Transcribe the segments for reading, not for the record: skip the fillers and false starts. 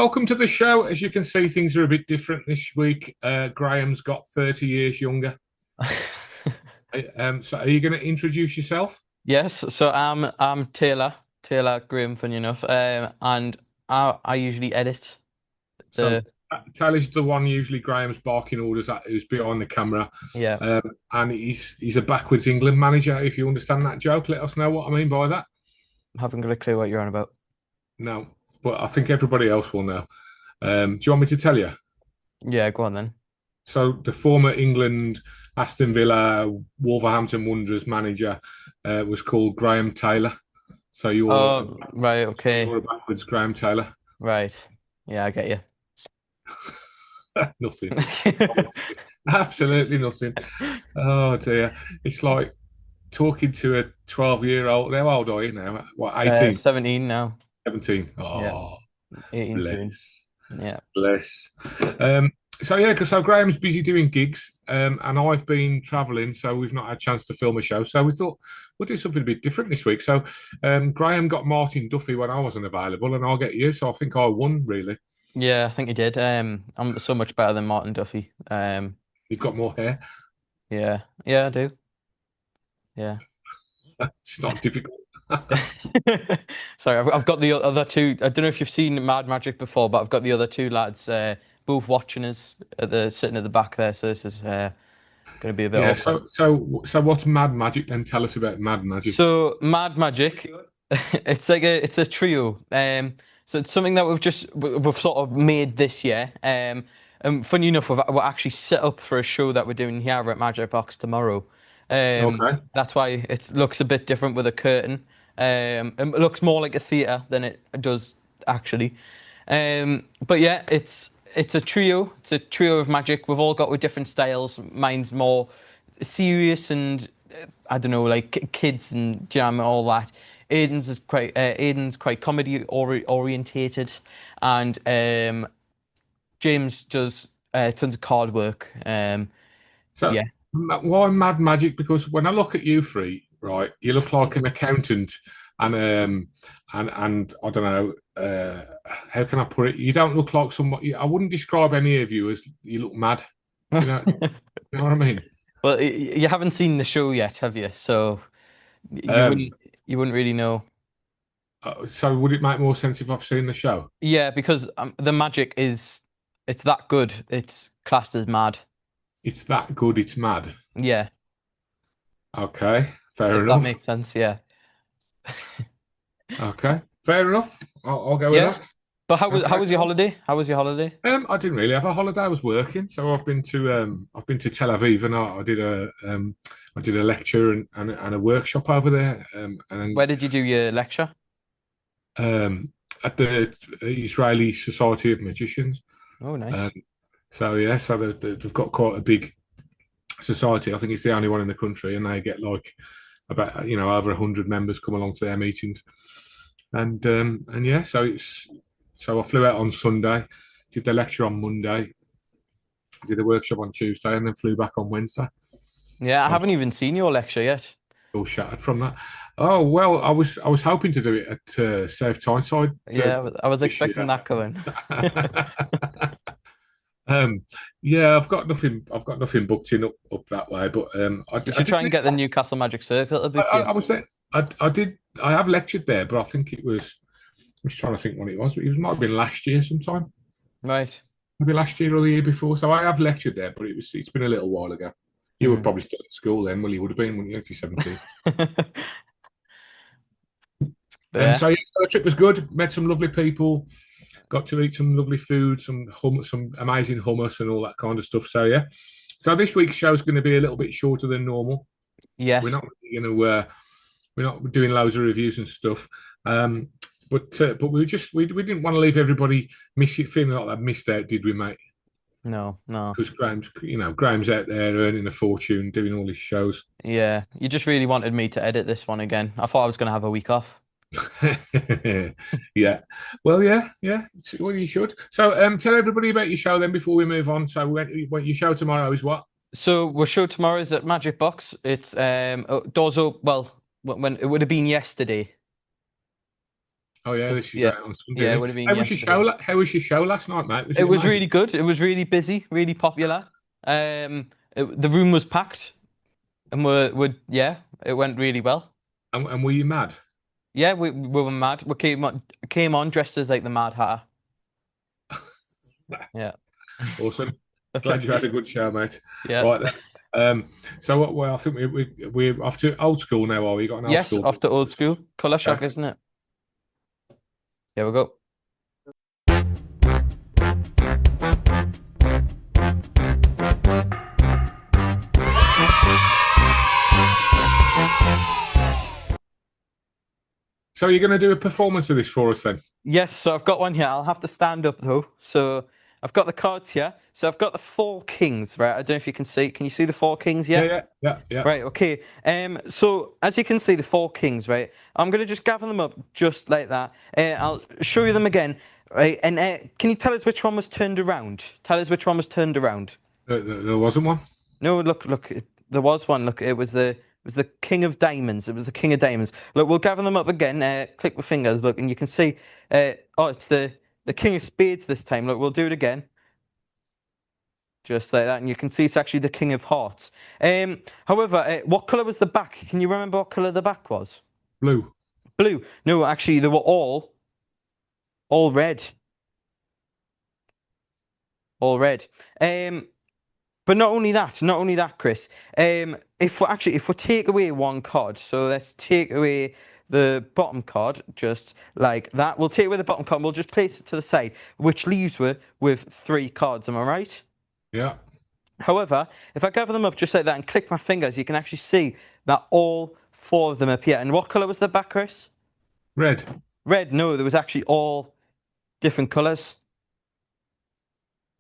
welcome to the show. As you can see, things are a bit different this week. Graham's got 30 years younger. So are you going to introduce yourself? Yes, so I'm Taylor Graham, funny enough, and I usually edit So the Taylor's the one usually Graham's barking orders at, who's behind the camera. yeah. And he's a backwards England manager. If you understand that joke, let us know what I mean by that. Haven't got a clue what you're on about. No, but I think everybody else will know. Do you want me to tell you? Yeah, go on then. So the former England Aston Villa Wolverhampton Wanderers manager was called Graham Taylor. So Oh, right, you're okay, a backwards Graham Taylor. right. Yeah, I get you. Nothing. Absolutely nothing. Oh dear. It's like talking to a 12-year-old. How old are you now? What, 18? 17 now. 17? Yeah, Oh, 18 bless. soon. Yeah. Bless. Um, so yeah, because so Graham's busy doing gigs, and I've been travelling, so we've not had a chance to film a show. So we thought we'll do something a bit different this week. So Graham got Martin Duffy when I wasn't available, and I'll get you. So I think I won, really. Yeah, I think you did. I'm so much better than Martin Duffy. You've got more hair. Yeah, yeah, I do. Yeah. It's not difficult. Sorry, I've got the other two. I don't know if you've seen Mad Magic before, but I've got the other two lads both watching us at the sitting at the back there. So this is going to be a bit Yeah. awkward. So what's Mad Magic? Then tell us about Mad Magic. So Mad Magic, it's a trio. So it's something that we've sort of made this year. And funny enough, we're actually set up for a show that we're doing here at Magicbox tomorrow. Okay. That's why it looks a bit different with a curtain. It looks more like a theatre than it does actually. But yeah, it's a trio. It's a trio of magic. We've all got with different styles. Mine's more serious and I don't know, like kids and jam and all that. Aiden's quite comedy orientated, and James does tons of card work. So Yeah. why Mad Magic? Because when I look at you three, right, you look like an accountant, and and I don't know, how can I put it? You don't look like somebody. I wouldn't describe any of you as you look mad. You know what I mean? Well, you haven't seen the show yet, have you? So you Um, wouldn't really know. so would it make more sense if I've seen the show? Yeah, because the magic it's that good. It's classed as mad. It's that good. It's mad. Yeah, Okay, fair if that enough. makes sense. Yeah. Okay, fair enough. I'll go with Yeah. that. But how Okay, was your cool. holiday? How was your holiday? I didn't really have a holiday. I was working, so I've been to Tel Aviv, and I did a lecture and a workshop over there, and Where did you do your lecture? at the Israeli Society of Magicians. Oh, Um, nice. so yeah, so they've got quite a big society. I think it's the only one in the country, and they get like about over 100 members come along to their meetings, and yeah, so I flew out on Sunday, did the lecture on Monday, did a workshop on Tuesday, and then flew back on Wednesday. Yeah, I So I'm haven't even seen your lecture yet. all shattered from that. Oh well, I was hoping to do it at South Tyneside Yeah, I was this expecting year. that coming. um, yeah, I've got nothing booked in up that way. But You I should did. try and get the Newcastle Magic Circle to book you. I was there. I did. I have lectured there, but I think it was. I'm just trying to think when it was. But it might have been last year sometime. Right. Maybe last year or the year before. So I have lectured there, but it's been a little while ago. You were Hmm. probably still at school then. Well, you would have been, wouldn't you, if you're 17? But yeah, So yeah, so the trip was good. Met some lovely people. Got to eat some lovely food, some amazing hummus and all that kind of stuff. So yeah. So this week's show is going to be a little bit shorter than normal. We're yes. not really going to we're not doing loads of reviews and stuff. Um, but we didn't want to leave everybody feeling like they missed out, did we, mate? No, no. Because Graham's out there earning a fortune doing all his shows. Yeah, you just really wanted me to edit this one again. I thought I was going to have a week off. Yeah. Well, yeah, yeah. Well, you should. So, tell everybody about your show then before we move on. So, when your show tomorrow is what? So we're show tomorrow is at Magicbox. It's doors up. Well, when it would have been yesterday. Oh yeah, this is Yeah, out on Sunday. yeah, it Isn't would it? have been yesterday. How was your show last night, mate? Was It it was amazing? really good. It was really busy, really popular. The room was packed, and yeah, it went really well. And were you mad? Yeah, we were mad. We came on dressed as like the Mad Hatter. Yeah. Awesome. Glad you had a good show, mate. Yeah. Right then. So what? Well, I think we're off to old school now. Are we? Got an old Yes, school. off to old school. Colour shock, Okay. isn't it? Here we go. So you're going to do a performance of this for us then? Yes, so I've got one here. I'll have to stand up though. So I've got the cards here. So I've got the four kings, right? I don't know if you can see. Can you see the four kings? Yeah. Yeah. Right, okay. So as you can see, the four kings, right? I'm gonna just gather them up just like that. I'll show you them again, right? And can you tell us which one was turned around? Tell us which one was turned around. There wasn't one. No, look, there was one. Look, it was the king of diamonds. It was the king of diamonds. Look, we'll gather them up again. Click with fingers. Look, and you can see. Oh, it's the king of spades this time. Look, we'll do it again. Just like that, and you can see it's actually the king of hearts. However, what color was the back? Can you remember what color the back was? Blue. Blue. No, actually, they were all red. All red. But not only that, Chris. If we take away one card, so let's take away the bottom card, just like that. We'll take away the bottom card. We'll just place it to the side, which leaves with three cards. Am I right? Yeah. However, if I gather them up just like that and click my fingers, you can actually see that all four of them appear. And what colour was the back, Chris? Red. Red. No, there was actually all different colours.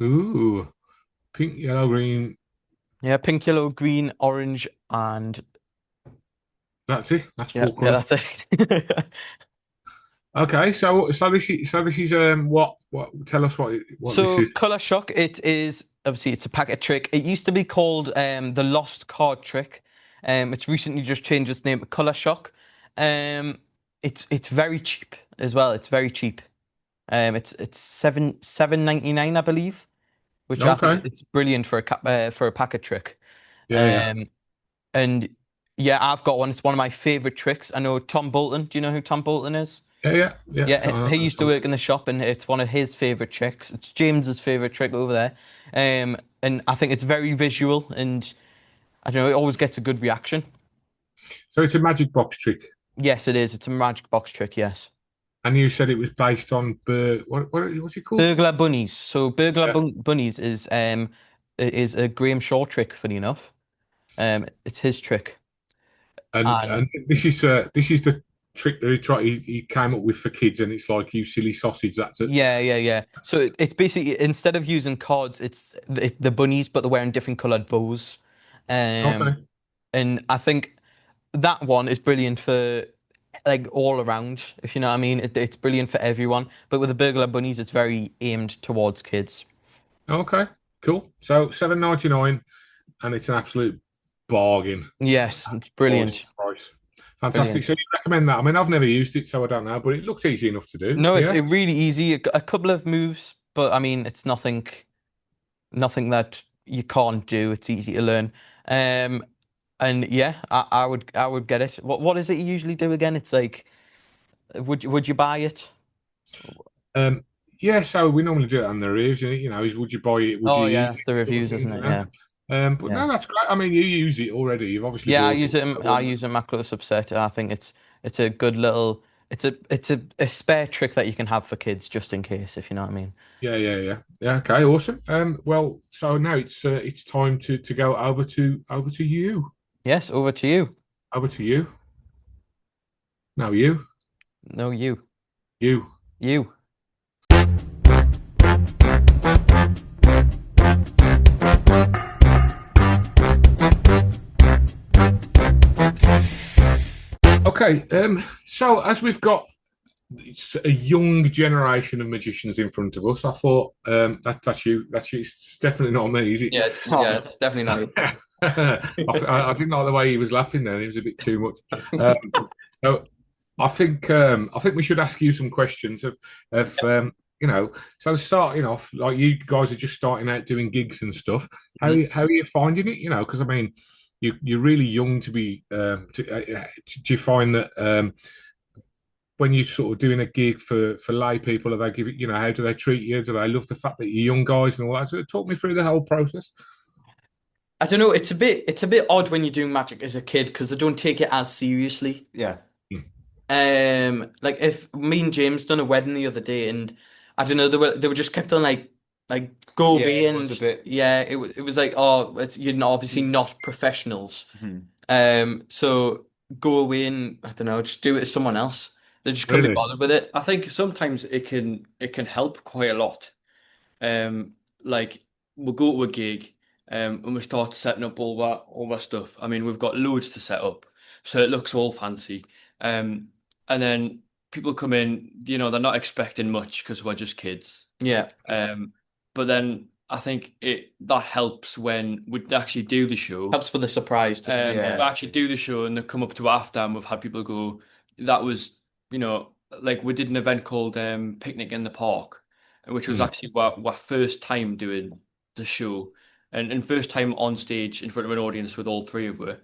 Ooh. Pink, yellow, green. Yeah, pink, yellow, green, orange, and That's it. That's yeah, four yeah, colours. that's it. Okay, so this is what tell us what this So is. color shock, it is obviously it's a packet trick. It used to be called the lost card trick. It's recently just changed its name to color shock. It's very cheap as well. It's very cheap. It's $7.99, I believe, which I think Okay. it's brilliant for a packet trick. Yeah. And yeah, I've got one. It's one of my favorite tricks. I know Tom Bolton. Do you know who Tom Bolton is? Yeah. Yeah, he used to work in the shop, and it's one of his favorite tricks. It's James's favorite trick over there, and I think it's very visual, and I don't know, it always gets a good reaction. So it's a magic box trick, Yes, it is. It's a magic box trick. Yes, and you said it was based on what's it called? burglar bunnies. So Yeah. bunnies is a Graham Shaw trick. Funny enough, it's his trick, and And this is the trick that he came up with for kids, and it's like you silly sausage. That's it. yeah. So it's basically instead of using cards, it's the bunnies, but they're wearing different colored bows. Okay. And I think that one is brilliant for like all around, if you know what I mean. It's brilliant for everyone. But with the burglar bunnies, it's very aimed towards kids. Okay. Cool. So 7.99, and it's an absolute bargain. Yes, it's Price. brilliant. Price. Fantastic. Brilliant. So you recommend that? I mean, I've never used it, so I don't know, but it looks easy enough to do. No, Yeah. it really easy. A couple of moves, but I mean, it's nothing that you can't do. It's easy to learn. Um, and yeah, I would get it. What is it you usually do again? It's like, would you buy it? Um. Yeah. So we normally do it on the reviews. Is would you buy it? Would Oh you yeah, use it's the it? Sort of reviews, thing, isn't it? Yeah, But yeah. no, that's great. I mean, you use it already. You've obviously Yeah, I bought use it. it. I use it in my close-up set. I think it's a good little. It's a spare trick that you can have for kids just in case, if you know what I mean. Yeah. Okay, awesome. Well, so now it's time to go over to you. Yes, over to you. Over to you. No, you. No, you. You. You. Okay. So as we've got a young generation of magicians in front of us, I thought that's you. That's you. It's definitely not me, is it? Yeah, yeah, definitely not. I didn't like the way he was laughing then. It was a bit too much. So I think we should ask you some questions of you know. So starting off, like you guys are just starting out doing gigs and stuff. Mhm. How are you finding it? You know, because I mean, you're really young to be. Do you find that when you're sort of doing a gig for lay people, are they give it? You know, how do they treat you? Do they love the fact that you're young guys and all that? So talk me through the whole process. I don't know. It's a bit odd when you're doing magic as a kid because they don't take it as seriously. Yeah. Mm. Like if me and James done a wedding the other day, and I don't know, they were just kept on like go Yeah, away, it was a and bit. yeah, it was like, oh, you're obviously not professionals. Mhm. So go away and I don't know, just do it as someone else. They just couldn't be Really? bothered with it. I think sometimes it can help quite a lot. Um, like we'll go to a gig, and we start setting up all that stuff. I mean, we've got loads to set up, so it looks all fancy. Um, and then people come in, they're not expecting much because we're just kids. Yeah, But then I think it that helps when we actually do the show. helps with the surprise to them. Yeah. We actually do the show and they come up to after, and we've had people go, that was, like we did an event called Picnic in the Park, which was Mm. actually our first time doing the show and first time on stage in front of an audience with all three of us.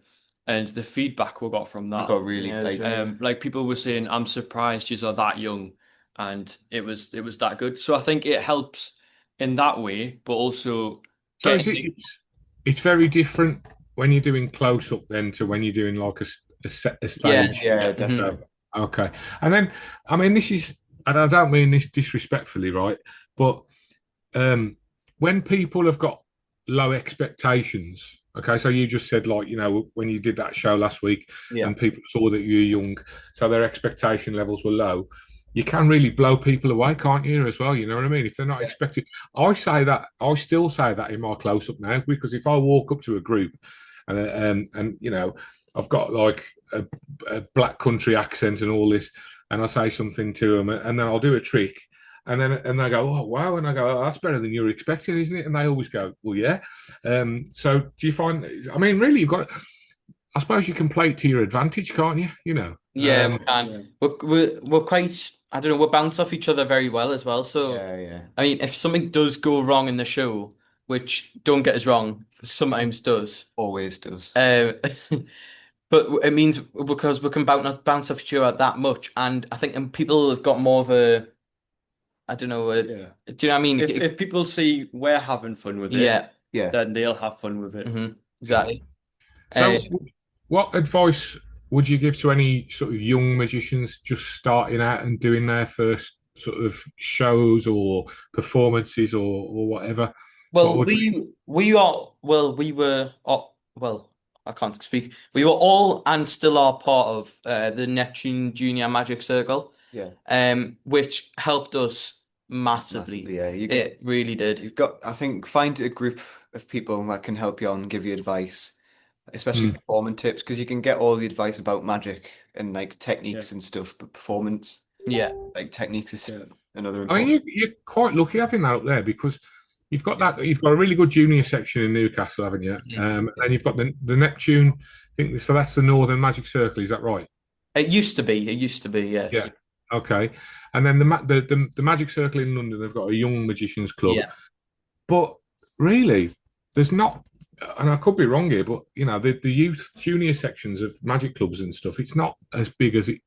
And the feedback we got from We that, got really Yeah, like like people were saying, I'm surprised you're that young, and it was that good. So I think it helps in that way, but also So is getting it? It's very different when you're doing close up then to when you're doing like a yeah, stage. yeah, Mhm. definitely. Okay. And then, I mean, this is, and I don't mean this disrespectfully, right? But um, when people have got low expectations, okay, so you just said, like, you know, when you did that show last week Yeah, and people saw that you were young, so their expectation levels were low, you can really blow people away, can't you, as well? You know what I mean? If they're not expected, I still say that in my close up now, because if I walk up to a group and you know, I've got like a black country accent and all this, and I say something to them, and then I'll do a trick, and they go, oh wow, and I go, oh, that's better than you were expecting, isn't it? And they always go, well, yeah. So do you find? I mean, really, you've got. I suppose you can play it to your advantage, can't you? You know. yeah, we Um, can. yeah. We're quite. I don't know. We bounce off each other very well as well. So Yeah, yeah. I mean, if something does go wrong in the show, which don't get us wrong, sometimes does. Always does. Um, but it means because we can bounce off each other that much, and I think people have got more of a, I don't know, Yeah. do you know what I mean? If people see we're having fun with it, Yeah, Yeah. then they'll have fun with it. exactly. so, Uh, what advice would you give to any sort of young magicians just starting out and doing their first sort of shows or performances or whatever? What well, would we are well, we were well, I can't speak. We were all and still are part of the Neptune Junior Magic Circle, Yeah. which helped us massively. Massively, yeah. It really did. You've got, I think, find a group of people that can help you out and give you advice, especially Mm. performance tips, because you can get all the advice about magic and like techniques Yeah. and stuff, but performance, Yeah, like techniques is Yeah. another I mean, important. you're quite lucky having that up there because you've got a really good junior section in Newcastle, haven't you? Mhm. And you've got the Neptune. I think so. That's the Northern Magic Circle. Is that right? It used to be. It used to be. Yeah. Yes. Okay. And then the Magic Circle in London, they've got a young magicians club. Yeah. But really, there's not, and I could be wrong here, but you know, the youth junior sections of magic clubs and stuff, it's not as big as it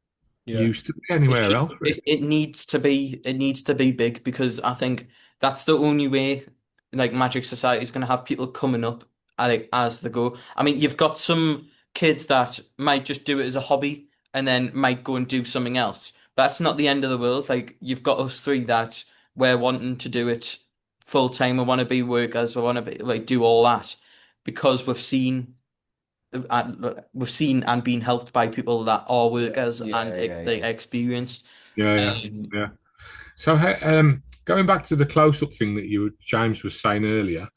Yeah. used to be anywhere else. Really. It needs to be. It needs to be big because I think that's the only way. Like Magic Society is going to have people coming up, like as they go. I mean, you've got some kids that might just do it as a hobby and then might go and do something else. That's not the end of the world. Like you've got us three that we're wanting to do it full time. We want to be workers. We want to be like do all that because we've seen and been helped by people that are workers Yeah, and yeah, like yeah. experienced. Yeah, yeah, Um, yeah. So, going back to the close-up thing that James was saying earlier,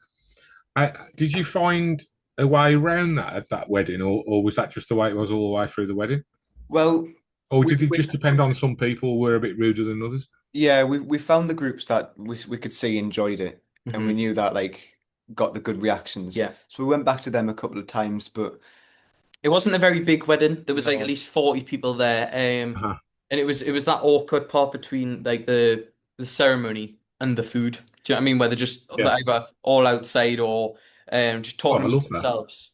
did you find a way around that at that wedding, or was that just the way it was all the way through the wedding, Well, or we, did it we just depend on some people who were a bit ruder than others? yeah, we found the groups that we could see enjoyed it, and we mhm. knew that like got the good reactions. Yeah. So we went back to them a couple of times, but It wasn't a very big wedding. There was like No. at least 40 people there. Uh-huh. And it was that awkward part between like the ceremony and the food. Do you know what I mean? Where they're Yeah. either all outside or just Oh, talking I love amongst that. themselves.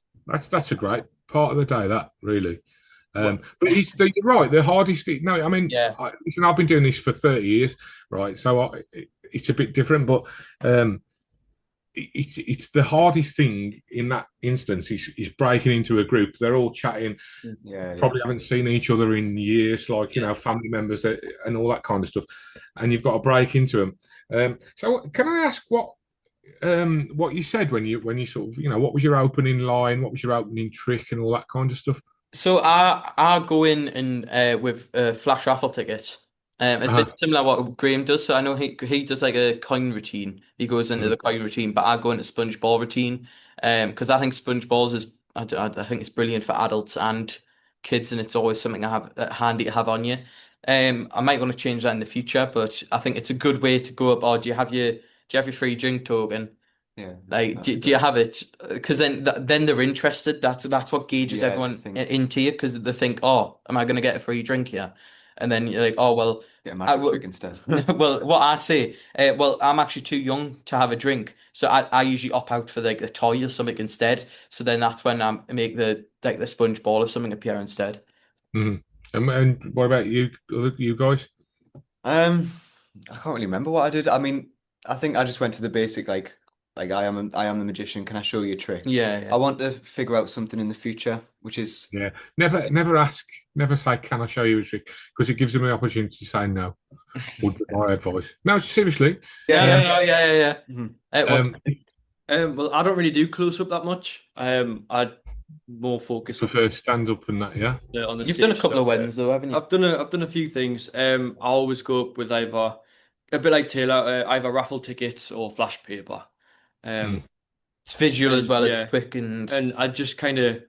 That's a great part of the day, that really. What? But you're right. The hardest thing. No, I mean, Yeah. listen, I've been doing this for 30 years, right? So it's a bit different, but it's the hardest thing in that instance is breaking into a group. They're all chatting, Yeah, probably haven't seen each other in years, like Yeah. family members and all that kind of stuff, and you've got to break into them. So, can I ask what you said when you sort of what was your opening line, what was your opening trick, and all that kind of stuff? So I go in and with a flash raffle ticket. It's a Uh-huh. bit similar to what Graham does. So I know he does like a coin routine. He goes into Mm. the coin routine, but I go into sponge ball routine. Because I think sponge balls is I think it's brilliant for adults and kids, and it's always something I have handy to have on you. I might want to change that in the future, but I think it's a good way to go up. Or do you have your free drink token? yeah. Like, That's do, a do you good. have it? Because then they're interested. That's what gauges Yeah, I everyone think into you because they think, oh, am I going to get a free drink here? And then you're like, oh well, get a I magic will. trick instead. Well, what I say, well, I'm actually too young to have a drink, so I usually opt out for like the toy or something instead. So then that's when I make the sponge ball or something appear instead. Mhm. And what about you guys? Um, I can't really remember what I did. I mean, I think I just went to the basic like I am the magician. Can I show you a trick? Yeah, I yeah. want to figure out something in the future, which is Yeah, never ask, never say, "Can I show you a trick?" Because it gives them the opportunity to say no. Would be my advice. No, seriously. No, yeah, no, Um, no, yeah, yeah, yeah. mhm. What? um, Well, I don't really do close up that much. I more focus on prefer stand up and that. Yeah. the You've done a stage couple of stuff. weddings though, haven't you? I've done a few things. I always go up with either a bit like Taylor, either raffle tickets or flash paper. Mm. Um, It's visual as and well. It's yeah, quick and and I just kind of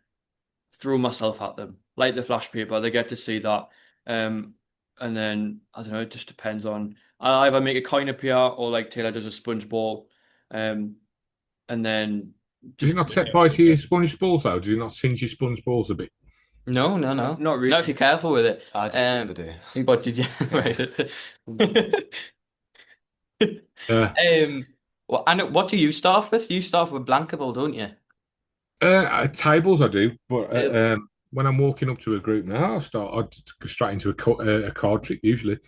throw myself at them, like the flash paper. They get to see that, um, and then I don't know. It just depends on. I either make a coin appear or like Taylor does a sponge ball, um, and then Does it just not set fire to your sponge balls though? Does it not singe your sponge balls a bit? no, no, not, no. not Not if you're really. careful with it. I did it the other day. But did you? Yeah. Right. Uh, Well, and what do you start with? You start with blankable, don't you? tables I do, but Really? when I'm walking up to a group now, I'd go straight into a card trick usually.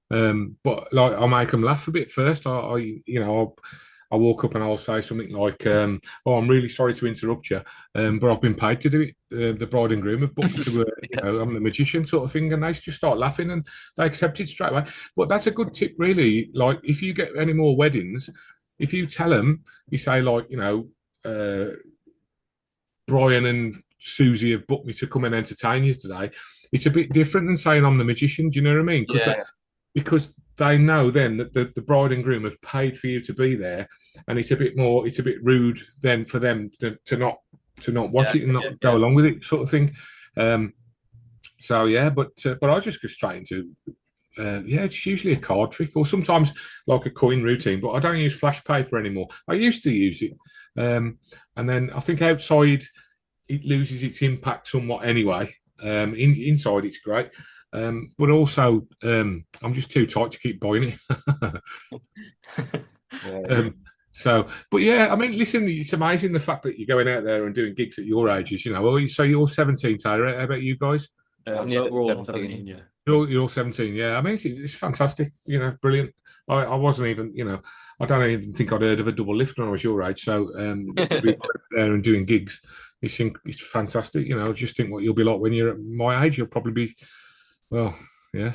But like I make them laugh a bit first. I walk up and I'll say something like, "Oh, I'm really sorry to interrupt you, but I've been paid to do it. The bride and groom have booked me to, Yeah. I'm the magician sort of thing," and they just start laughing and they accept it straight away. But that's a good tip, really. Like if you get any more weddings, if you tell them, you say like, Brian and Susie have booked me to come and entertain you today. It's a bit different than saying I'm the magician. Do you know what I mean? Yeah. Because they know then that the bride and groom have paid for you to be there, and it's a bit rude then for them to not watch Yeah. it and Yeah, not go yeah. along with it, sort of thing. Um, so yeah, but I just go straight into yeah, it's usually a card trick or sometimes like a coin routine, but I don't use flash paper anymore. I used to use it, and then I think outside it loses its impact somewhat anyway. Inside it's great, but also I'm just too tight to keep buying it. Yeah. um, so, but yeah, I mean, listen, it's amazing the fact that you're going out there and doing gigs at your ages. Well, so you're 17, Tyler. How about you guys? I'm Yeah. We're all 17. 17, yeah. You're 17, yeah. I mean, it's fantastic. Brilliant. I wasn't even, I don't even think I'd heard of a double lift when I was your age. So to be there and doing gigs, it's fantastic. I just think what you'll be like when you're at my age. You'll probably be, well, yeah,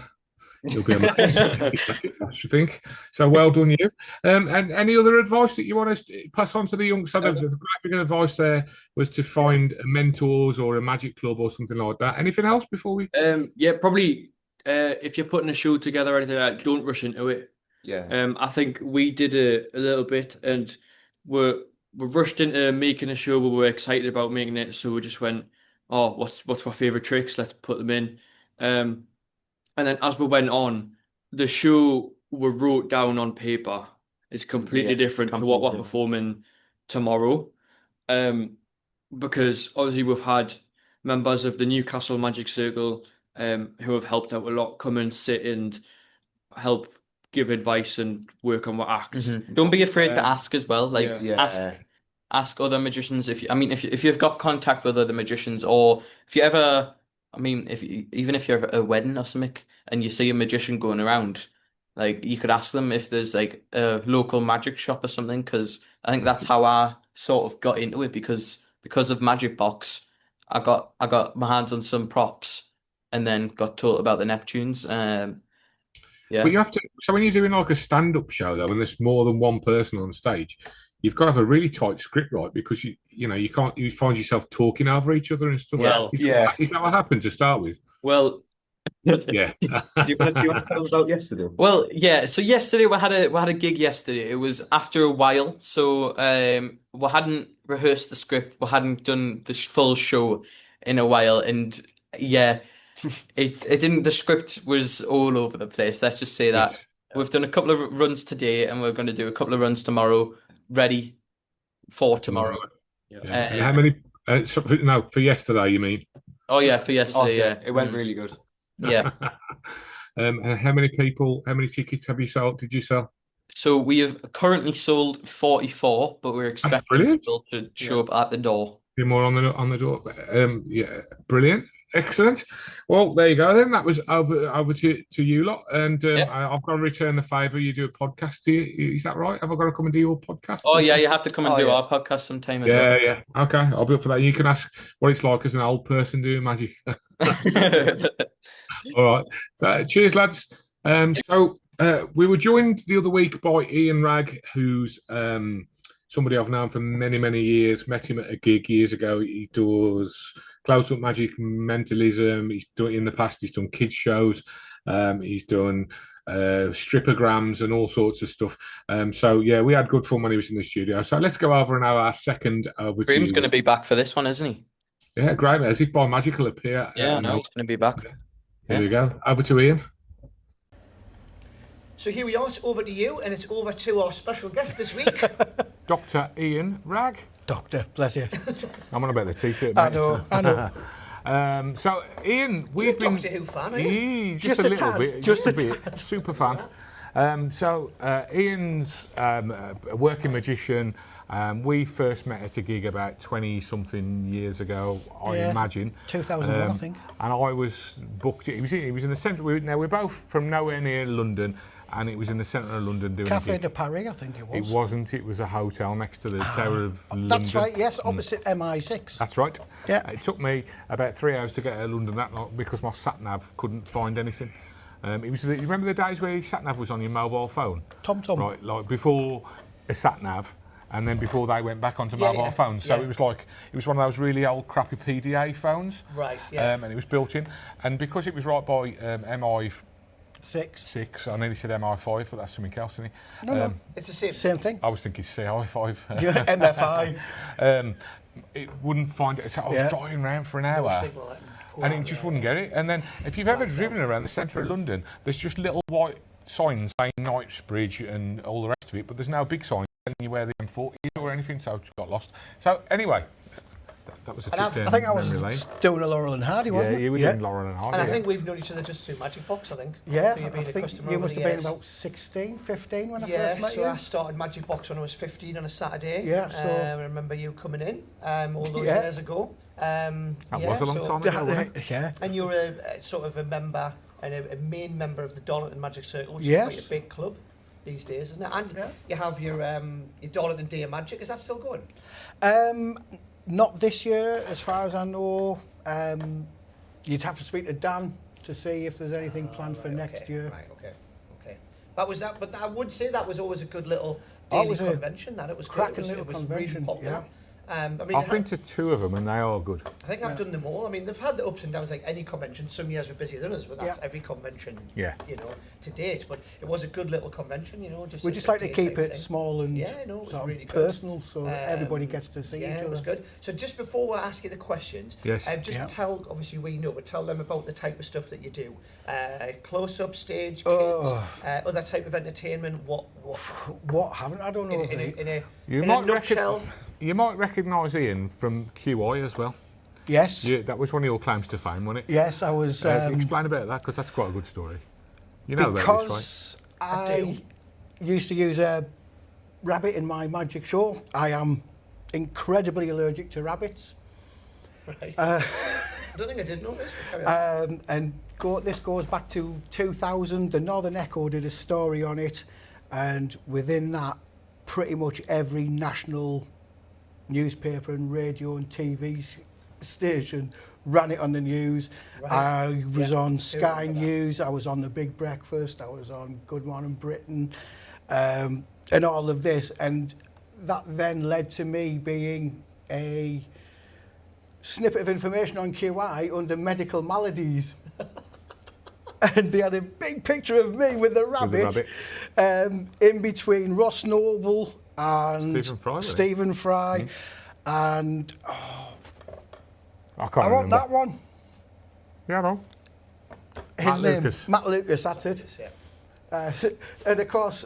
you'll be amazing. I should think. So well done, you. And any other advice that you want to pass on to the young? So there's a great big advice there was to find mentors or a magic club or something like that. Anything else before we? Yeah, probably if you're putting a show together or anything like that, don't rush into it. Yeah. I think we did a little bit and we're rushed into making a show where we're excited about making it, so we just went, oh, what's my favorite tricks? Let's put them in. Um, and then as we went on, the show we wrote down on paper is completely Yeah, different to what we're performing tomorrow. Um, because obviously we've had members of the Newcastle Magic Circle who have helped out a lot come and sit and help give advice and work on what acts. Don't be afraid to ask as well. Like Yeah. ask other magicians if you've got contact with other magicians, or if you ever, even if you're at a wedding or something and you see a magician going around, like you could ask them if there's like a local magic shop or something, because I think that's how I sort of got into it, because of Magicbox, I got my hands on some props and then got taught about the Neptunes. Yeah. But you have to. So when you're doing like a stand-up show, though, and there's more than one person on stage, you've got to have a really tight script, right? Because you can't. You find yourself talking over each other and stuff. Well, Is that what happened to start with? Well, Yeah. Do you want to tell us about yesterday? Well, yeah. So yesterday we had a gig yesterday. It was after a while, so we hadn't rehearsed the script. We hadn't done the full show in a while, and yeah, it didn't. The script was all over the place. Let's just say that. We've done a couple of runs today, and we're going to do a couple of runs tomorrow, ready for tomorrow. Yeah. And how many? For yesterday, you mean? Oh yeah, for yesterday. Okay. Yeah, It went really good. Yeah. And how many tickets have you sold? Did you sell? So we have currently sold 44, but we're expecting brilliant. people to show up at the door. A few more on the door. Yeah, brilliant. Excellent. Well, there you go then. That was over to you lot. And I've got to return the favour. You do a podcast. Is that right? Have I got to come and do your podcast? Oh, yeah, you have to come and do our podcast sometime as well. well. Yeah. Okay, I'll be up for that. You can ask what it's like as an old person doing magic. All right. Cheers, lads. So we were joined the other week by Ian Ragg, who's somebody I've known for many, many years. Met him at a gig years ago. He does close-up magic, mentalism. He's done in the past. He's done kids shows. He's done stripograms and all sorts of stuff. So yeah, we had good fun when he was in the studio. So let's go over and have our second over. Graham's going to be back for this one, isn't he? Yeah, Graham, as if by magic will appear. Yeah, I know he's going to be back. Here we go. Over to Ian. So here we are, it's over to you, and it's over to our special guest this week. Dr. Ian Ragg. Doctor, bless you. I'm on about the t-shirt, mate. I know. So, Ian, You're a Doctor Who fan, are you? Just a little bit. Just a bit. Super fan. Ian's a working magician. We first met at a gig about 20-something years ago, I imagine. 2001, I think. And I was booked. He was in the centre. We're both from nowhere near London, and it was in the centre of London doing Café a gig. de Paris, I think it was. It wasn't. It was a hotel next to the Tower of London. That's right, yes, opposite MI6. That's right. Yeah. It took me about 3 hours to get out of London that night because my sat-nav couldn't find anything. You remember the days where your sat-nav was on your mobile phone? TomTom. Right, like before a sat-nav, and then before they went back onto mobile phones. So it was one of those really old crappy PDA phones. Right, yeah. And it was built in. And because it was right by MI6, I nearly said MI5, but that's something else, isn't it? No, it's the same thing. I was thinking CI5. MFI. It wouldn't find it. So I was driving around for an hour. And it just wouldn't get it. And then if you've ever driven around the centre of London, there's just little white signs saying Knightsbridge and all the rest of it, but there's no big sign telling you where the M40 is or anything, so I just got lost. So anyway, that was a trip down I think I was memory lane. doing a Laurel and Hardy, wasn't it? Yeah, you were doing Laurel and Hardy. And I think we've known each other just through Magicbox, I think. Yeah, So you've been I a think customer you over must the have been years. about 16, 15 when I Yeah, first met so you. I started Magicbox when I was 15 on a Saturday. Yeah, so- I remember you coming in all those years ago. That was a long time ago, wasn't it? Yeah. And you're a sort of a member and a main member of the Darlington Magic Circle, which Yes. is quite a big club these days, isn't it? And you have your Darlington Day of Magic. Is that still going? Not this year, as far as I know. You'd have to speak to Dan to see if there's anything planned for next year. Right, okay. That was that, but I would say that was always a good little daily convention. That it was cracking good. little It was convention, really popular. yeah. I mean, I've been to 2 of them and they are good. I think I've done them all. I mean, they've had the ups and downs like any convention. Some years were busier than others, but that's every convention, to date. But it was a good little convention, We just like to keep it small and it was sort of really good. personal, so everybody gets to see each Yeah, other. it was good. So just before we ask you the questions, tell, obviously we know, but tell them about the type of stuff that you do. Close-up, stage, kids, other type of entertainment. What haven't I don't know. In a You nutshell. might recognise Ian from QI as well. Yes. That was one of your claims to fame, wasn't it? Yes, I was. Explain about that, because that's quite a good story. You know about this, right? Because I used to use a rabbit in my magic show. I am incredibly allergic to rabbits. Right. I don't think I did know this. This goes back to 2000. The Northern Echo did a story on it, and within that, pretty much every national newspaper and radio and TV station ran it on the news. Right. I was on Sky News, I was on The Big Breakfast, I was on Good Morning Britain, and all of this. And that then led to me being a snippet of information on QI under medical maladies. And they had a big picture of me with the rabbit, in between Ross Noble and Stephen Fry. And I can't I want remember. that one. Yeah, no. His name, Matt Lucas, that's it. And of course,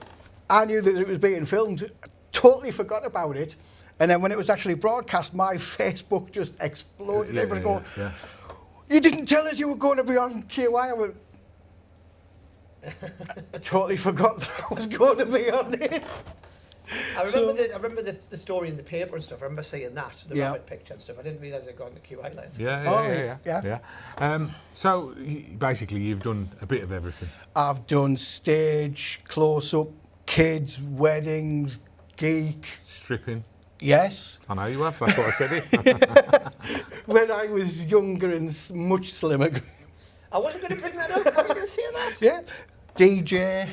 I knew that it was being filmed, totally forgot about it. And then when it was actually broadcast, my Facebook just exploded. Everybody going, you didn't tell us you were going to be on QI. I went, totally forgot that I was going to be on it. I remember the story in the paper and stuff. I remember seeing that, the rabbit picture and stuff. I didn't realise they'd gone to QI lights. Yeah. So basically, you've done a bit of everything. I've done stage, close-up, kids, weddings, geek. Stripping. Yes. I know you have, that's what I said it. When I was younger and much slimmer. I wasn't going to bring that up, I was going to say that. Yeah. DJ,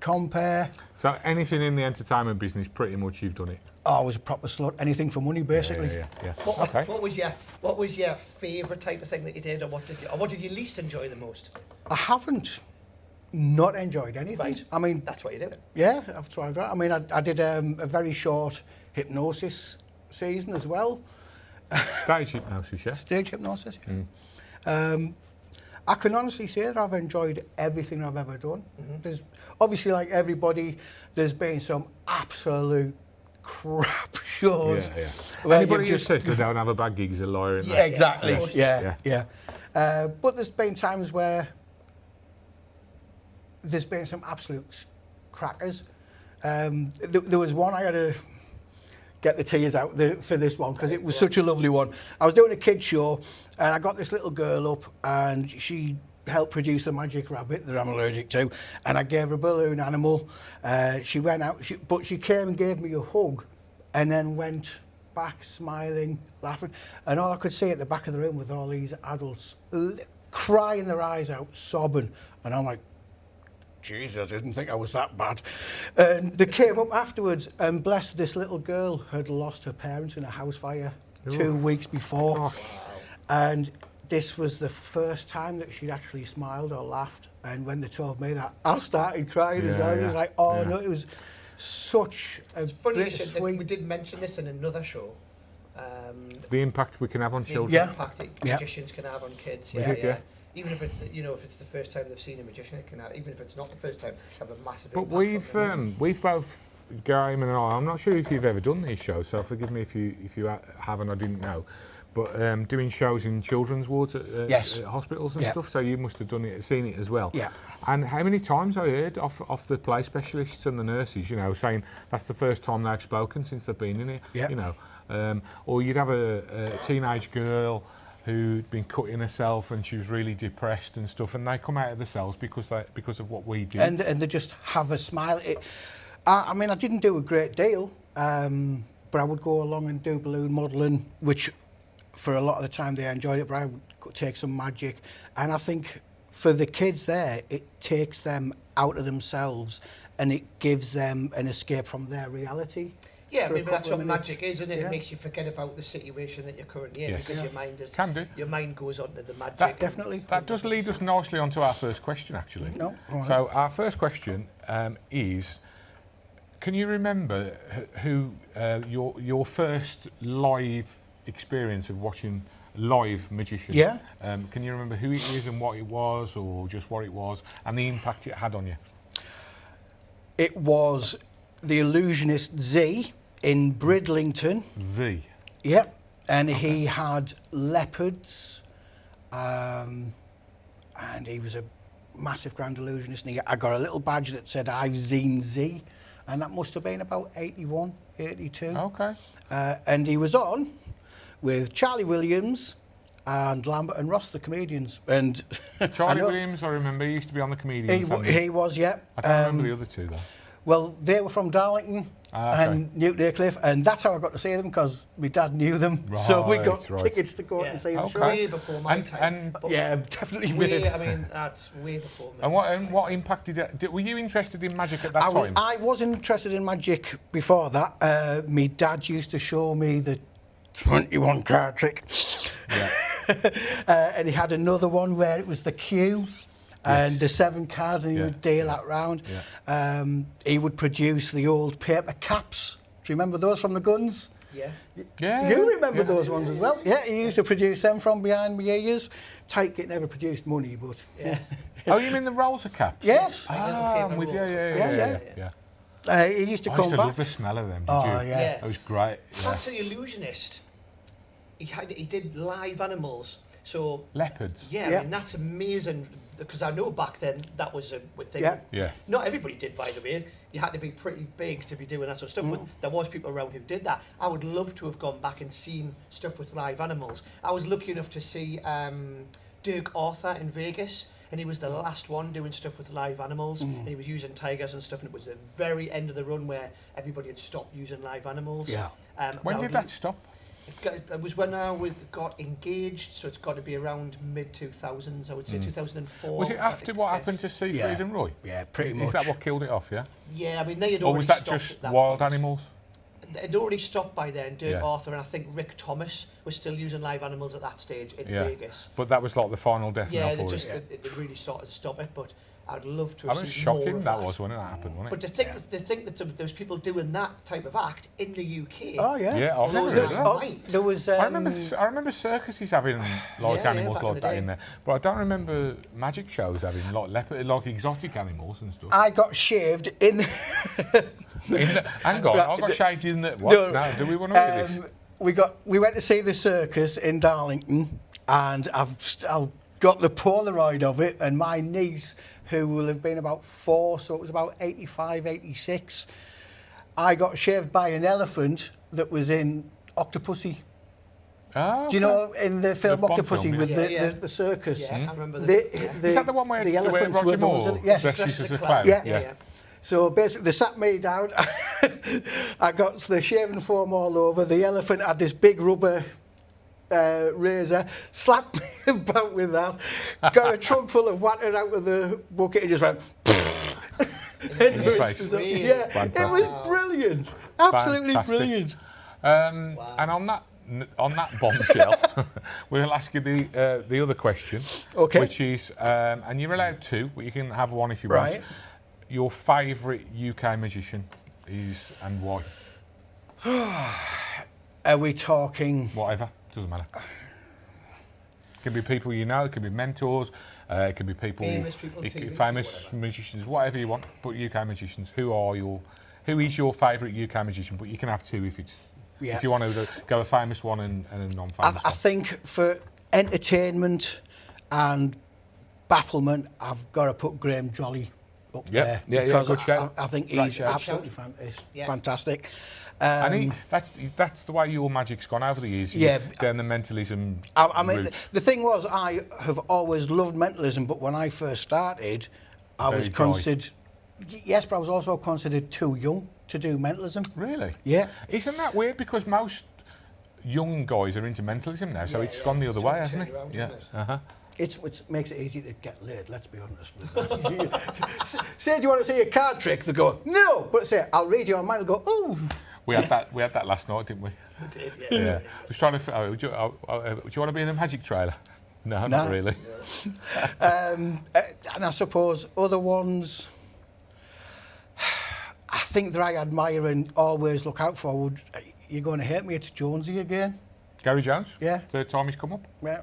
compare. So anything in the entertainment business, pretty much you've done it. Oh, I was a proper slut. Anything for money, basically. Yeah. What was your favourite type of thing that you did, or what did you least enjoy the most? I haven't not enjoyed anything. Right. I mean, that's what you did. Yeah, I've tried that. I mean, I did a very short hypnosis season as well. Stage hypnosis, yeah. Stage hypnosis. Yeah. I can honestly say that I've enjoyed everything I've ever done. There's obviously, like everybody, there's been some absolute crap shows. Anybody who says they don't have a bad gig is a liar. In that. Exactly. Yeah. But there's been times where there's been some absolute crackers. There was one I had to get the tears out for this one because it was such a lovely one. I was doing a kids show and I got this little girl up and she helped produce the magic rabbit that I'm allergic to, and I gave her a balloon animal. She went out, but she came and gave me a hug and then went back smiling, laughing, and all I could see at the back of the room with all these adults crying their eyes out, sobbing, and I'm like, Jesus, I didn't think I was that bad. And they came up afterwards, and bless, this little girl had lost her parents in a house fire 2 weeks before. And this was the first time that she'd actually smiled or laughed. And when they told me that, I started crying as well. It was like, no, it was such a sweet... We did mention this in another show. The impact we can have on children. The impact that magicians can have on kids. Even if it's if it's the first time they've seen a magician, it can have, even if it's not the first time, have a massive impact. But we've both, Graham and I, I'm not sure if you've ever done these shows, so forgive me if you haven't, I didn't know. But doing shows in children's wards at hospitals and stuff, so you must have seen it as well. Yeah. And how many times I heard off the play specialists and the nurses, saying that's the first time they've spoken since they've been in it. Yeah. Or you'd have a teenage girl who'd been cutting herself and she was really depressed and stuff, and they come out of the cells because of what we do. And they just have a smile. I mean, I didn't do a great deal, but I would go along and do balloon modelling, which for a lot of the time they enjoyed it, but I would take some magic. And I think for the kids there, it takes them out of themselves and it gives them an escape from their reality. Yeah, I mean, but that's what magic is, isn't it? Yeah. It makes you forget about the situation that you're currently in, because your mind goes on to the magic. Definitely. That does lead us nicely onto our first question, actually. No. So our first question is, can you remember who your first live experience of watching live magician? Yeah. Can you remember who it is and what it was, or just what it was, and the impact it had on you? It was the illusionist Z in Bridlington. Z. Yep. and he had leopards, and he was a massive grand illusionist. And I got a little badge that said I've seen Z, and that must have been about 81, 82. Okay. And he was on with Charlie Williams and Lambert and Ross, the comedians. And Charlie Williams, I remember, he used to be on the comedians. He was, yeah. I don't remember the other two though. Well, they were from Darlington and Newton Cliff, and that's how I got to see them, because my dad knew them. Right, so we got right. tickets to go out and see them. Okay. Way before my time. Yeah, definitely. I mean, that's way before me. And what impact did it? Were you interested in magic at that time? I was interested in magic before that. My dad used to show me the 21 card trick. Yeah. And he had another one where it was the Q. And the 7 cards, and he would deal that round. Yeah. He would produce the old paper caps. Do you remember those from the guns? Yeah. Yeah. You remember those ones as well? Yeah, he used to produce them from behind my ears. Take it never produced money, but... Yeah. Oh, you mean the rolls of caps? Yes. I'm with you. Yeah. He used to I come used to back. love the smell of them. Oh, Did you? yeah. That was great. Yeah. That's the illusionist. He did live animals. So Leopards. yeah, I mean that's amazing, because I know back then that was a thing. Yeah. Not everybody did, by the way. You had to be pretty big to be doing that sort of stuff, but there was people around who did that. I would love to have gone back and seen stuff with live animals. I was lucky enough to see Dirk Arthur in Vegas, and he was the last one doing stuff with live animals, and he was using tigers and stuff, and it was the very end of the run where everybody had stopped using live animals. Yeah. When did that stop? It was when I got engaged, so it's got to be around mid-2000s, I would say, 2004. Was it after what happened to Siegfried and Roy? Yeah, pretty much. Is that what killed it off, yeah? Yeah, I mean, they had Or already was that stopped just at that wild point. animals? They'd already stopped by then. Dirk Yeah. Arthur and I think Rick Thomas was still using live animals at that stage in Yeah. Vegas. But that was like the final death Yeah, knell they for it. they really started to stop it, but I'd love to I have was seen more shocking of that was when it happened, wasn't But it? to think that there was people doing that type of act in the UK. Oh, yeah. Yeah, I've never Those heard are of that. right. There was... I remember circuses having like Yeah, animals back in like the that day. in there, but I don't remember magic shows having like leopard, like exotic animals and stuff. I got shaved in... Hang on, I got shaved in the what? No, do we want to look at this? We went to see the circus in Darlington, and I've got the Polaroid of it, and my niece, who will have been about 4, so it was about 85, 86, I got shaved by an elephant that was in Octopussy. Oh, Do you know in the film The Bond Octopussy film, with yeah. the circus? Yeah, I remember Is that the one where the elephants Roger were the ones Moore that- yes. dresses as a clown. clown? Yeah. So basically, they sat me down. I got the shaving foam all over. The elephant had this big rubber razor, slapped me about with that, got a trunk full of water out of the bucket and just went... In your face. Yeah, Fantastic. it was brilliant. Absolutely Fantastic. brilliant. And on that bombshell, we'll ask you the other question, Okay. which is, and you're allowed 2, but you can have 1 if you want. Right. Your favourite UK magician is and why? Are we talking... Whatever, doesn't matter. It can be people you know, it can be mentors, it can be people, Famous people, TV, famous whatever. magicians, whatever you want. But UK magicians, who is your favourite UK magician? But you can have 2 if you want to go a famous one and a non-famous I one. think for entertainment and bafflement, I've got to put Graham Jolly up there. Yeah, because good shout. I think Great he's shout. absolutely Yeah. fantastic. And that's the way your magic's gone over the years. Yeah. Down the mentalism I mean, route. the thing was, I have always loved mentalism, but when I first started, I Very was dry. considered... Yes, but I was also considered too young to do mentalism. Really? Yeah. Isn't that weird? Because most young guys are into mentalism now, so it's gone the other way, hasn't it? Around, Yeah. isn't it? Uh-huh. It makes it easy to get laid, let's be honest with you. Say, do you want to see a card trick? They go, no. But say, I'll read your mind. They'll go, oh. We had that last night, didn't we? We did, Yeah. I was trying to. Do you want to be in a magic trailer? No, not really. And I suppose other ones, I think that I admire and always look out for would, you're going to hate me, it's Jonesy again. Gary Jones? Yeah. Third time he's come up? Yeah.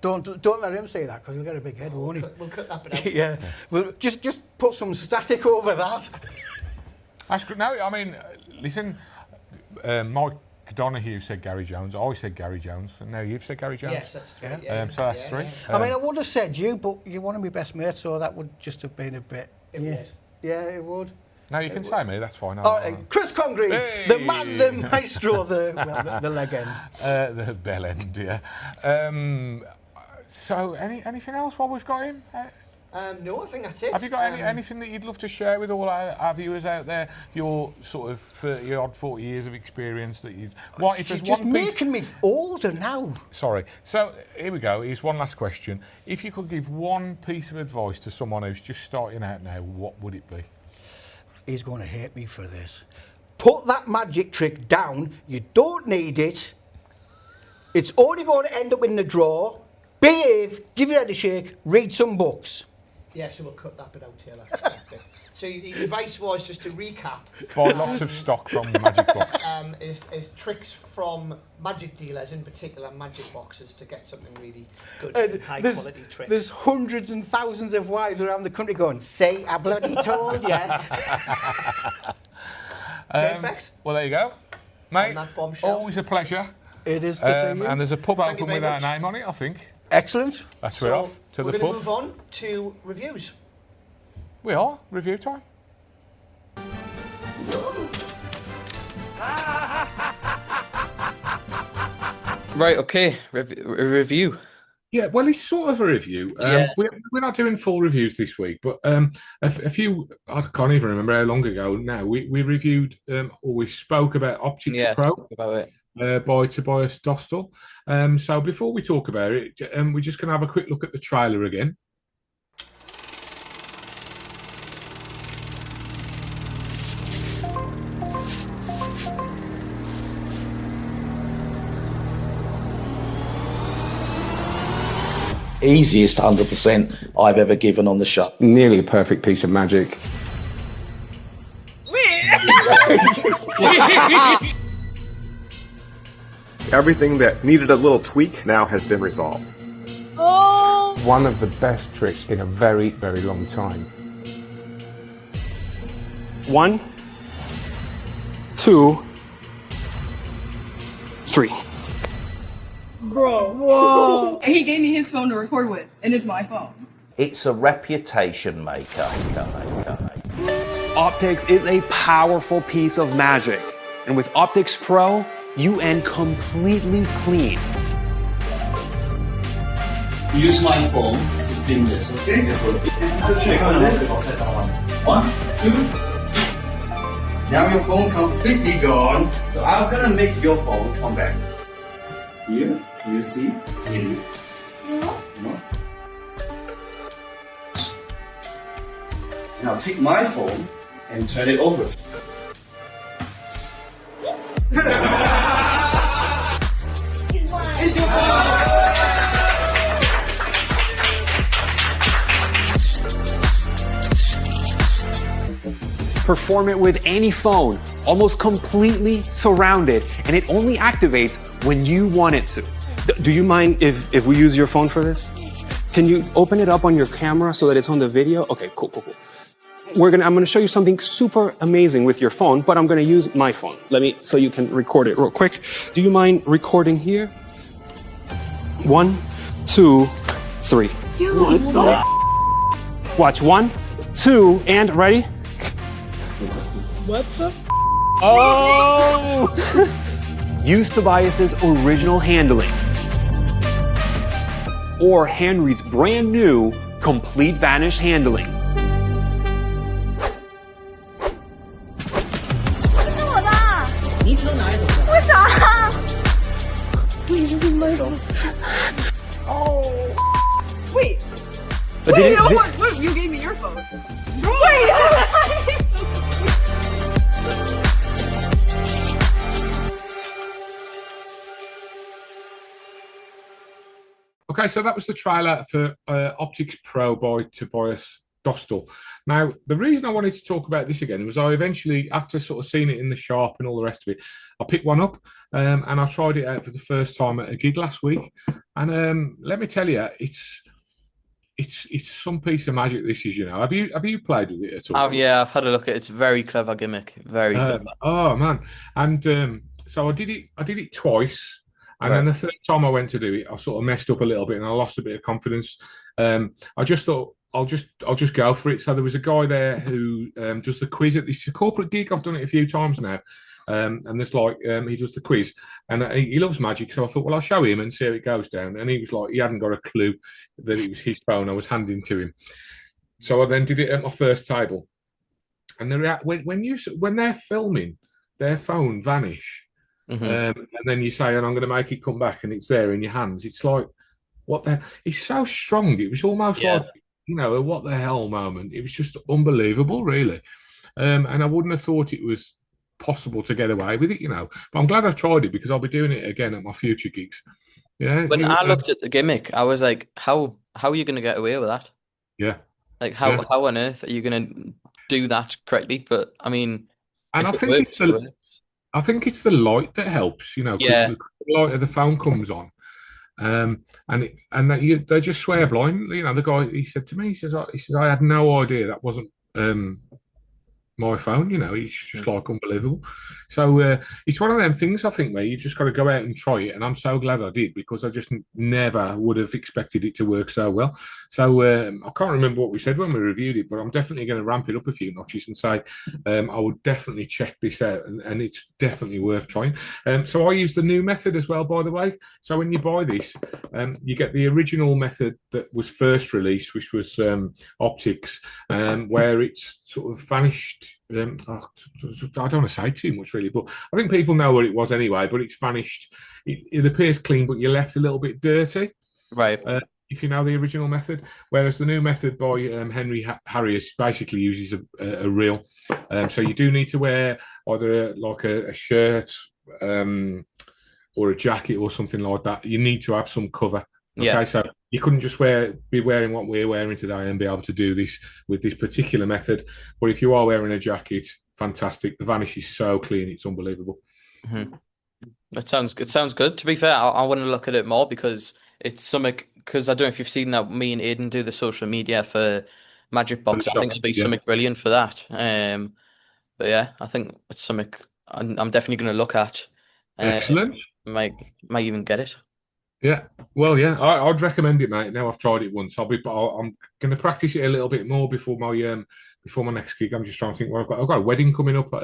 Don't let him say that because he'll get a big head, won't he? We'll cut that bit out. Yeah. Well, just put some static over that. That's good. No, I mean, listen, Mike Donahue said Gary Jones. I said Gary Jones, and now you've said Gary Jones. Yes, that's three. Yeah. So that's three. I mean, I would have said you, but you're one of my best mates, so that would just have been a bit. It would. Yeah, it would. No, you can say me. That's fine. All right, Chris Congreve, the man, the maestro, the leg end. The bell end, yeah. So, anything else while we've got him? No, I think that's it. Have you got anything that you'd love to share with all our viewers out there? Your sort of 30-odd, 40 years of experience that you'd... What, if You're there's just one piece... making me older now. Sorry. So, here we go. Here's one last question. If you could give one piece of advice to someone who's just starting out now, what would it be? He's going to hate me for this. Put that magic trick down. You don't need it. It's only going to end up in the drawer. Behave, give your head a shake, read some books. Yeah, so we'll cut that bit out, Taylor. So the advice was, just to recap, Buy lots of stock from the Magicbox. is tricks from magic dealers, in particular Magicboxes, to get something really good, high quality trick. There's hundreds and thousands of wives around the country going, say, I bloody told ya. Perfect. Well, there you go. Mate, On that bombshell. always a pleasure. It is to see you. And there's a pub Thank you open very with our much. name on it, I think. Excellent. That's we're off to we're the going pub. to move on to reviews. We are. Review time. Right, okay, review. Yeah, well, it's sort of a review. We're not doing full reviews this week, but a few, I can't even remember how long ago now, we reviewed or we spoke about Optics Pro About it. by Tobias Dostal. So before we talk about it, we're just going to have a quick look at the trailer again. Easiest 100% I've ever given on the show. Nearly a perfect piece of magic. Everything that needed a little tweak now has been resolved. One of the best tricks in a very, very long time. 1, 2, 3. Bro, whoa. He gave me his phone to record with, and it's my phone. It's a reputation maker. Optics is a powerful piece of magic. And with Optics Pro, you end completely clean. Use my phone to film this, okay? One, two. Now your phone completely gone. So I'm gonna make your phone come back. Here, you see? Here. No. Now take my phone and turn it over. It's your phone! Perform it with any phone, almost completely surrounded, and it only activates when you want it to. Do you mind if we use your phone for this? Can you open it up on your camera so that it's on the video? Okay, cool. I'm gonna show you something super amazing with your phone, but I'm gonna use my phone. So you can record it real quick. Do you mind recording here? 1, 2, 3. Watch, 1, 2, and ready? What the? Oh! Use Tobias's original handling. Or Henry's brand new Complete Vanish handling. Wait, you gave me your phone. Wait! Okay, so that was the trailer for Optics Pro by Tobias Dostal. Now, the reason I wanted to talk about this again was I eventually, after sort of seeing it in the shop and all the rest of it, I picked one up and I tried it out for the first time at a gig last week. And let me tell you, it's some piece of magic. This is, Have you played with it at all? Yeah, I've had a look at it. It's a very clever gimmick. Very clever. Oh man! And so I did it twice, and Right. then the third time I went to do it, I sort of messed up a little bit, and I lost a bit of confidence. I just thought I'll just go for it. So there was a guy there who does the quiz at this corporate gig. I've done it a few times now. And there's like he does the quiz, and he loves magic. So I thought, well, I'll show him and see how it goes down. And he was like, he hadn't got a clue that it was his phone I was handing to him. So I then did it at my first table, and when they're filming, their phone vanish, and then you say, and I'm going to make it come back, and it's there in your hands. It's like, what the? It's so strong. It was almost like, a what the hell moment. It was just unbelievable, really. And I wouldn't have thought it was possible to get away with it, But I'm glad I tried it because I'll be doing it again at my future gigs. Yeah. When I looked at the gimmick, I was like, how are you going to get away with that? Yeah. Like how on earth are you going to do that correctly? But I mean, and I think it's the light that helps, because the light of the phone comes on. They just swear blind. The guy, he said to me, he says, I had no idea that wasn't my phone. He's just like unbelievable. So it's one of them things, I think, where you've just got to go out and try it. And I'm so glad I did, because I just never would have expected it to work so well. So I can't remember what we said when we reviewed it, but I'm definitely going to ramp it up a few notches and say I would definitely check this out, and it's definitely worth trying. So I use the new method as well, by the way. So when you buy this, you get the original method that was first released, which was optics, where it's sort of vanished. I don't want to say too much, really, but I think people know what it was anyway. But it's vanished. It appears clean, but you're left a little bit dirty. Right. If you know the original method, whereas the new method by Henry Harrius basically uses a reel. So you do need to wear either a shirt or a jacket or something like that. You need to have some cover. Okay, so you couldn't just be wearing what we're wearing today and be able to do this with this particular method. But if you are wearing a jacket, fantastic. The vanish is so clean, it's unbelievable. Mm-hmm. It sounds good. To be fair, I want to look at it more because it's something. Because I don't know if you've seen that me and Aidan do the social media for Magicbox. I think it'll be something brilliant for that. But yeah, I think it's something I'm definitely going to look at. Excellent. Might even get it. Yeah, well, yeah, I'd recommend it, mate. Now I've tried it once, I'm going to practice it a little bit more before my next gig. I'm just trying to think what I've got. I've got a wedding coming up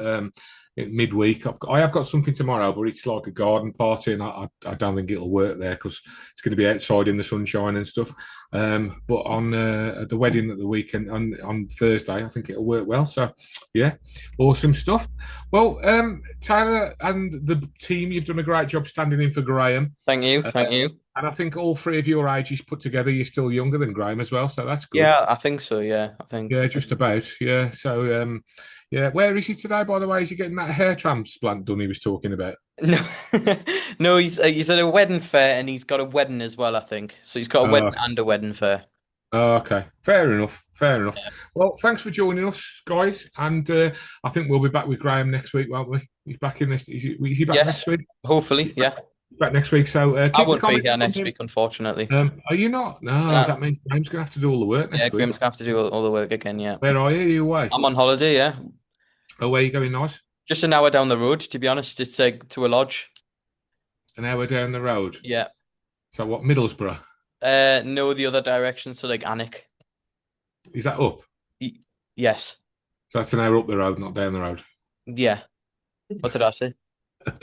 midweek. I have got something tomorrow, but it's like a garden party, and I don't think it'll work there because it's going to be outside in the sunshine and stuff. But on the wedding at the weekend on Thursday, I think it'll work well. So yeah, awesome stuff. Well, Tyler and the team, you've done a great job standing in for Graham. Thank you. And I think all three of your ages put together, you're still younger than Graham as well, so that's good. Yeah, I think so. Yeah, I think. Yeah, just about. Yeah. So yeah, where is he today, by the way? Is he getting that hair transplant done he was talking about? No, no, he's at a wedding fair, and he's got a wedding as well, I think. So he's got a wedding and a wedding fair. Oh, okay, fair enough. Yeah. Well, thanks for joining us, guys, and I think we'll be back with Graham next week, won't we? He's back in this. Is he back next week? Hopefully, yeah. Back next week. So I won't be here next week, unfortunately. Are you not? No, that means Graham's going to have to do all the work next week. Yeah, Graham's going to have to do all the work again. Yeah. Where are you? Are you away? I'm on holiday. Yeah. Oh, where are you going? Nice. Just an hour down the road. To be honest, it's to a lodge. An hour down the road. Yeah. So what? Middlesbrough. No, the other direction. So like Alnwick. Is that up? Yes. So that's an hour up the road, not down the road. Yeah. What did I say?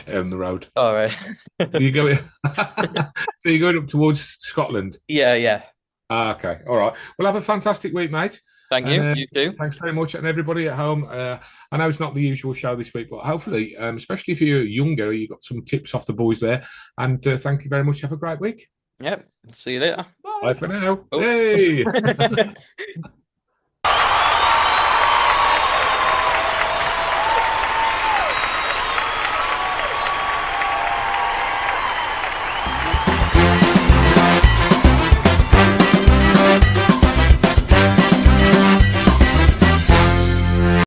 Down the road. All right. So you're going. So you're going up towards Scotland. Yeah. Okay. All right. Well, have a fantastic week, mate. Thank you. You too. Thanks very much, and everybody at home. I know it's not the usual show this week, but hopefully, especially if you're younger, you got some tips off the boys there. And thank you very much. Have a great week. Yep. See you later. Bye for now. Oh. Hey.